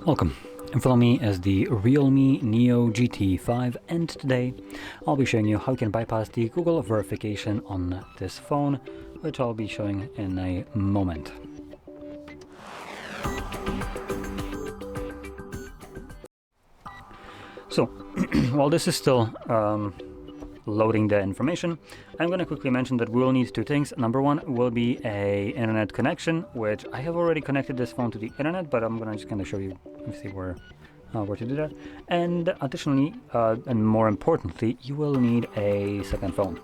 Welcome. In front of me is the REALME Neo GT5, and today I'll be showing you how you can bypass the Google verification on this phone, which I'll be showing in a moment. So, while this is still loading the information, I'm going to quickly mention that we'll need two things. Number one will be a internet connection, which I have already connected this phone to the internet, but I'm just going to show you, see where to do that. And additionally, and more importantly, you will need a second phone.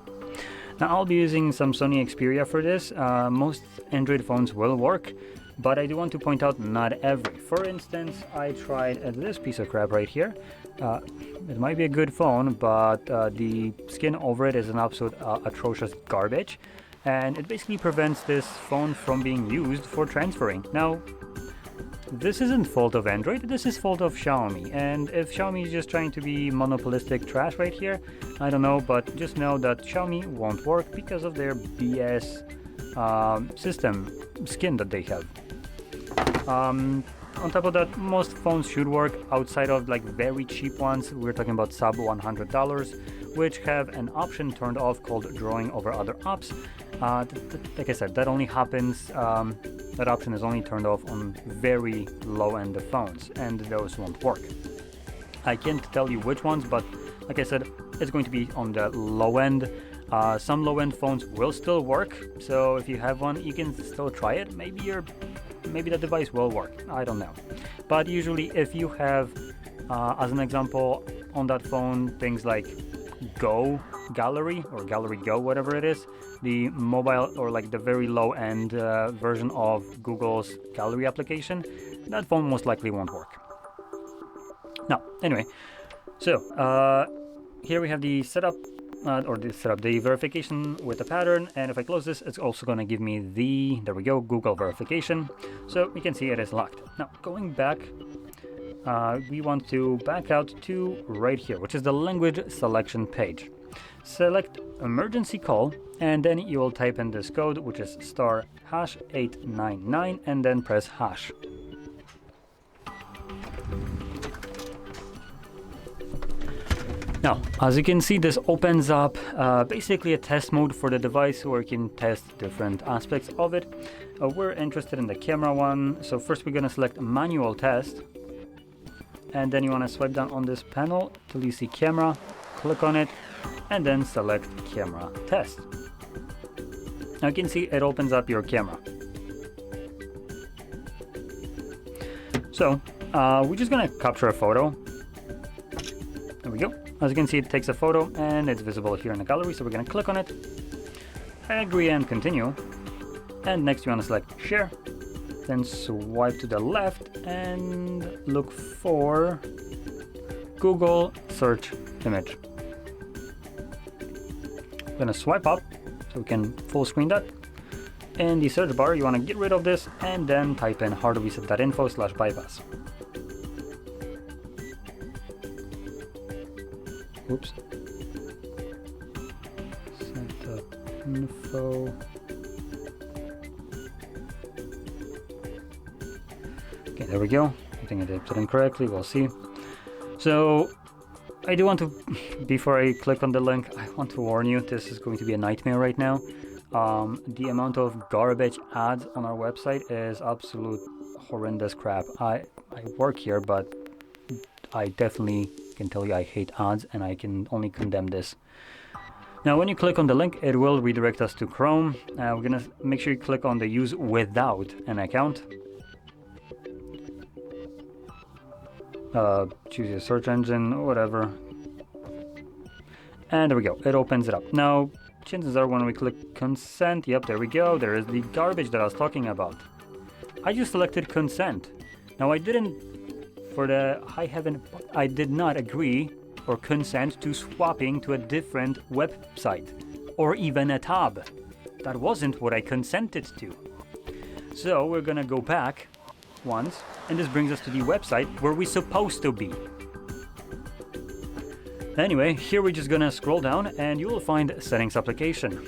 Now I'll be using some Sony Xperia for this. Most Android phones will work, but I do want to point out not every. For instance, I tried this piece of crap right here. It might be a good phone, but the skin over it is an absolute atrocious garbage, and it basically prevents this phone from being used for transferring. Now, this isn't fault of Android, this is fault of Xiaomi, and if Xiaomi is just trying to be monopolistic trash right here, I don't know, but just know that Xiaomi won't work because of their BS system skin that they have. On top of that, most phones should work outside of like very cheap ones. We're talking about sub $100, which have an option turned off called drawing over other apps. Like I said, that only happens, that option is only turned off on very low-end phones, and those won't work. I can't tell you which ones, but like I said, it's going to be on the low end. Some low-end phones will still work, so if you have one, you can still try it. Maybe the device will work, I don't know. But usually if you have, as an example, on that phone, things like Go Gallery or Gallery Go, whatever it is, the mobile or like the very low-end version of Google's Gallery application, that phone most likely won't work. Now, anyway, so here we have the setup, the verification with the pattern, and if I close this, it's also going to give me the, there we go, Google verification. So you can see it is locked. Now, going back, we want to back out to right here, which is the language selection page. Select emergency call, and then you will type in this code, which is *899, and then press hash. Now, as you can see, this opens up basically a test mode for the device where you can test different aspects of it. We're interested in the camera one, so first we're going to select manual test, and then you want to swipe down on this panel till you see camera, click on it, and then select camera test. Now you can see it opens up your camera. So we're just going to capture a photo. There we go. As you can see, it takes a photo and it's visible here in the gallery, so we're going to click on it, agree and continue, and next you want to select share, then swipe to the left and look for Google search image. I'm going to swipe up so we can full screen that. In the search bar, you want to get rid of this and then type in HardReset.Info/bypass. Oops. Setup info. Okay, there we go. I think I did it incorrectly. We'll see. So I do want to, before I click on the link, I want to warn you, this is going to be a nightmare right now. The amount of garbage ads on our website is absolute horrendous crap. I work here, but I definitely can tell you I hate ads, and I can only condemn this. Now when you click on the link, it will redirect us to Chrome. We're gonna make sure you click on the use without an account. Choose your search engine, whatever. And there we go, it opens it up. Now chances are when we click consent, yep, there we go, there is the garbage that I was talking about. I just selected consent. Now I didn't, for the high heaven, I did not agree or consent to swapping to a different website or even a tab. That wasn't what I consented to. So we're gonna go back once, and this brings us to the website where we're supposed to be. Anyway, here we're just gonna scroll down and you will find settings application.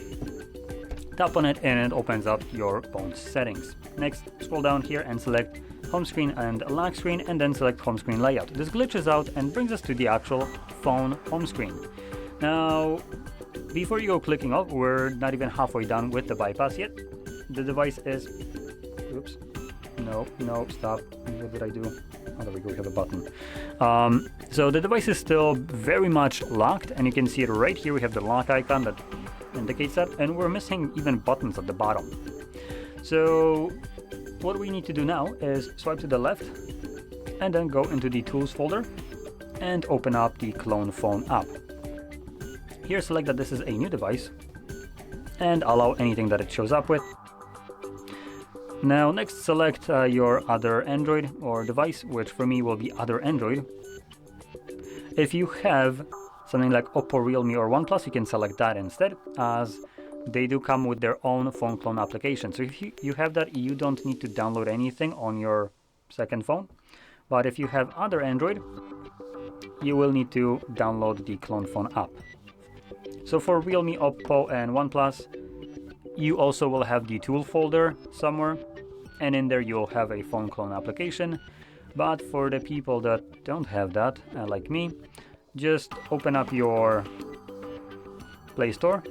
Tap on it and it opens up your phone settings. Next, scroll down here and select home screen and lock screen, and then select home screen layout. This glitches out and brings us to the actual phone home screen. Now, before you go clicking off, we're not even halfway done with the bypass yet. The device is, oops, no, stop, what did I do? Oh, there we go, we have a button. So the device is still very much locked, and you can see it right here. We have the lock icon that indicates that, and we're missing even buttons at the bottom. So what we need to do now is swipe to the left and then go into the tools folder and open up the clone phone app. Here select that this is a new device and allow anything that it shows up with. Now next select your other Android or device, which for me will be other Android. If you have something like Oppo, Realme or OnePlus, you can select that instead, as they do come with their own phone clone application. So if you have that, you don't need to download anything on your second phone. But if you have other Android, you will need to download the clone phone app. So for Realme, Oppo and OnePlus, you also will have the tool folder somewhere, and in there you'll have a phone clone application. But for the people that don't have that, like me, just open up your Play Store,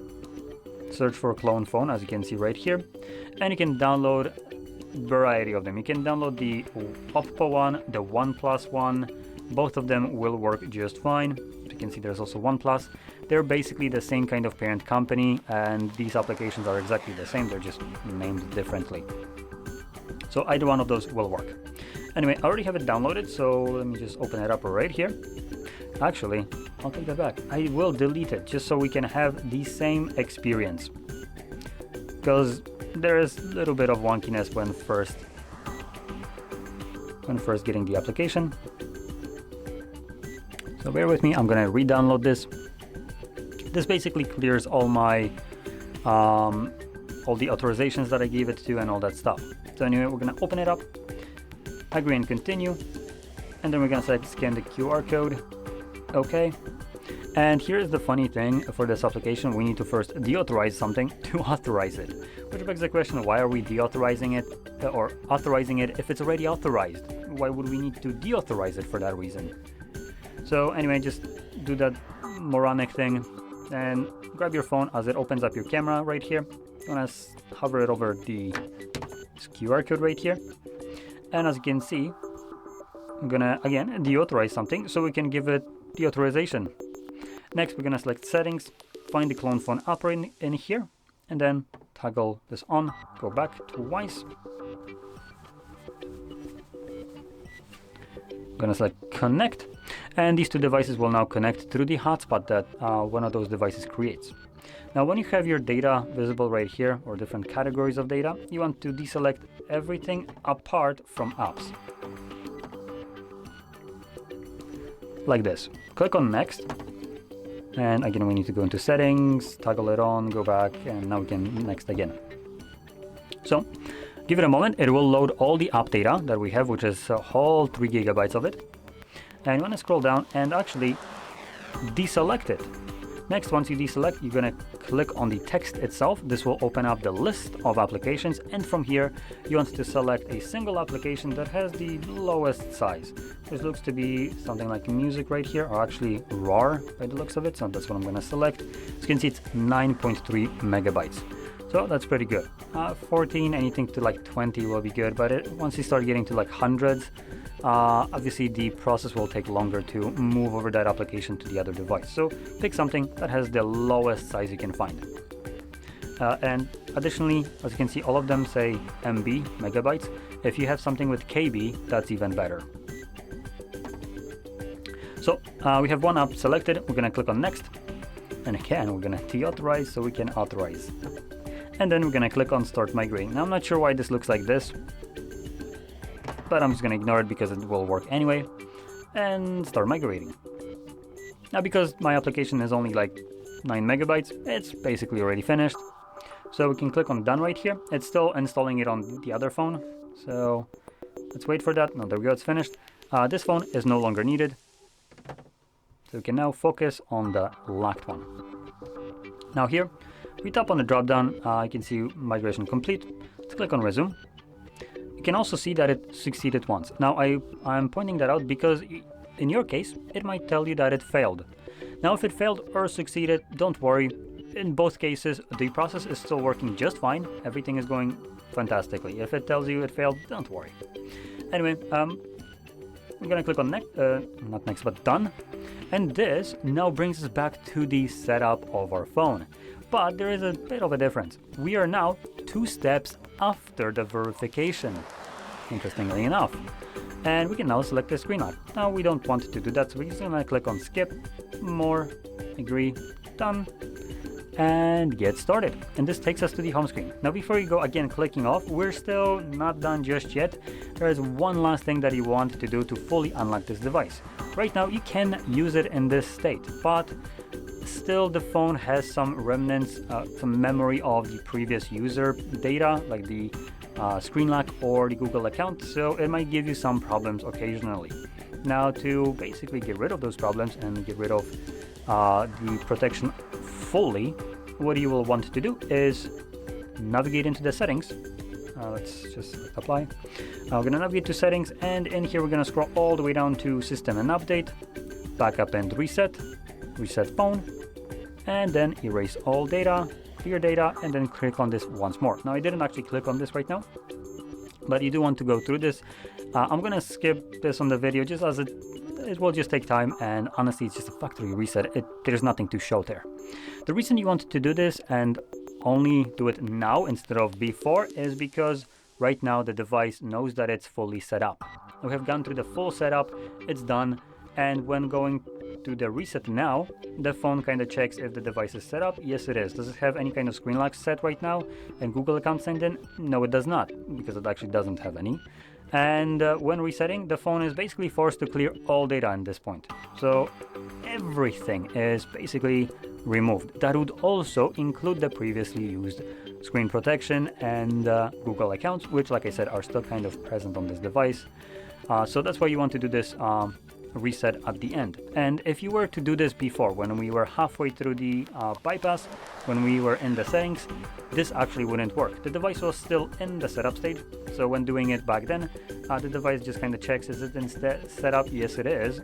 search for clone phone, as you can see right here, and you can download a variety of them. You can download the Oppo one, the OnePlus one. Both of them will work just fine. You can see there's also OnePlus. They're basically the same kind of parent company, and these applications are exactly the same. They're just named differently. So either one of those will work. Anyway, I already have it downloaded, so let me just open it up right here. Actually, I'll take that back. I will delete it just so we can have the same experience, because there is a little bit of wonkiness when first getting the application. So bear with me, I'm gonna re-download this. This basically clears all my all the authorizations that I gave it to and all that stuff. So anyway, we're gonna open it up, agree and continue, and then we're gonna select scan the QR code. Okay. And here's the funny thing for this application: we need to first deauthorize something to authorize it, which begs the question, why are we deauthorizing it or authorizing it if it's already authorized? Why would we need to deauthorize it for that reason? So anyway, just do that moronic thing and grab your phone as it opens up your camera right here. I'm gonna hover it over the QR code right here, and as you can see, I'm gonna again deauthorize something so we can give it the authorization. Next, we're gonna select settings, find the clone phone app in here, and then toggle this on. Go back twice. I'm gonna select connect, and these two devices will now connect through the hotspot that one of those devices creates. Now, when you have your data visible right here, or different categories of data, you want to deselect everything apart from apps. Like this. Click on next, and again we need to go into settings, toggle it on, go back, and now we can next again. So give it a moment, it will load all the app data that we have, which is a whole 3 gigabytes of it. And you want to scroll down and actually deselect it. Next, once you deselect, you're going to click on the text itself. This will open up the list of applications, and from here you want to select a single application that has the lowest size. This looks to be something like music right here, or actually RAR by the looks of it, so that's what I'm going to select. As you can see, it's 9.3 megabytes. So that's pretty good. 14, anything to like 20 will be good, but once you start getting to like hundreds, obviously the process will take longer to move over that application to the other device. So pick something that has the lowest size you can find. And additionally, as you can see, all of them say MB, megabytes. If you have something with KB, that's even better. So we have one app selected. We're going to click on next, and again we're going to deauthorize so we can authorize. And then we're going to click on start migrating. Now I'm not sure why this looks like this, but I'm just going to ignore it because it will work anyway, and start migrating. Now, because my application is only like 9 megabytes, it's basically already finished. So we can click on done right here. It's still installing it on the other phone, so let's wait for that. No, there we go, it's finished. This phone is no longer needed, so we can now focus on the locked one. Now here, we tap on the drop down, you can see migration complete. Let's click on resume. You can also see that it succeeded once. Now I'm pointing that out because in your case, it might tell you that it failed. Now if it failed or succeeded, don't worry. In both cases, the process is still working just fine. Everything is going fantastically. If it tells you it failed, don't worry. Anyway, I'm gonna click on next, not next, but done. And this now brings us back to the setup of our phone. But there is a bit of a difference. We are now 2 steps after the verification, interestingly enough. And we can now select the screen lock. Now we don't want to do that, so we're just gonna click on skip, more, agree, done, and get started. And this takes us to the home screen. Now before you go again clicking off, we're still not done just yet. There is one last thing that you want to do to fully unlock this device. Right now you can use it in this state, but still the phone has some remnants, some memory of the previous user data, like the screen lock or the Google account, so it might give you some problems occasionally. Now to basically get rid of those problems and get rid of the protection fully, what you will want to do is navigate into the settings. Let's just apply. We're gonna navigate to settings, and in here we're gonna scroll all the way down to system and update, backup and reset, reset phone, and then erase all data, clear data, and then click on this once more. Now I didn't actually click on this right now, but you do want to go through this. I'm gonna skip this on the video just as it will just take time, and honestly it's just a factory reset. There's nothing to show there. The reason you want to do this and only do it now instead of before is because right now the device knows that it's fully set up. We have gone through the full setup, it's done, and when going to the reset now, the phone kind of checks if the device is set up. Yes, it is. Does it have any kind of screen lock set right now and Google account signed in? No, it does not, because it actually doesn't have any. And when resetting, the phone is basically forced to clear all data at this point. So everything is basically removed. That would also include the previously used screen protection and Google accounts, which, like I said, are still kind of present on this device. So that's why you want to do this reset at the end. And if you were to do this before, when we were halfway through the bypass, when we were in the settings, this actually wouldn't work. The device was still in the setup stage, so when doing it back then, the device just kind of checks, is it instead set up? Yes, it is.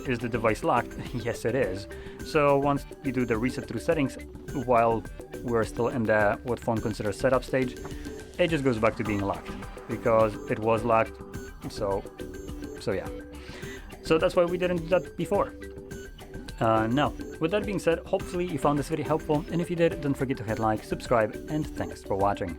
Is the device locked? Yes, it is. So once you do the reset through settings, while we're still in the what phone considers setup stage, it just goes back to being locked because it was locked. So yeah. So that's why we didn't do that before. Now, with that being said, hopefully you found this video helpful, and if you did, don't forget to hit like, subscribe, and thanks for watching.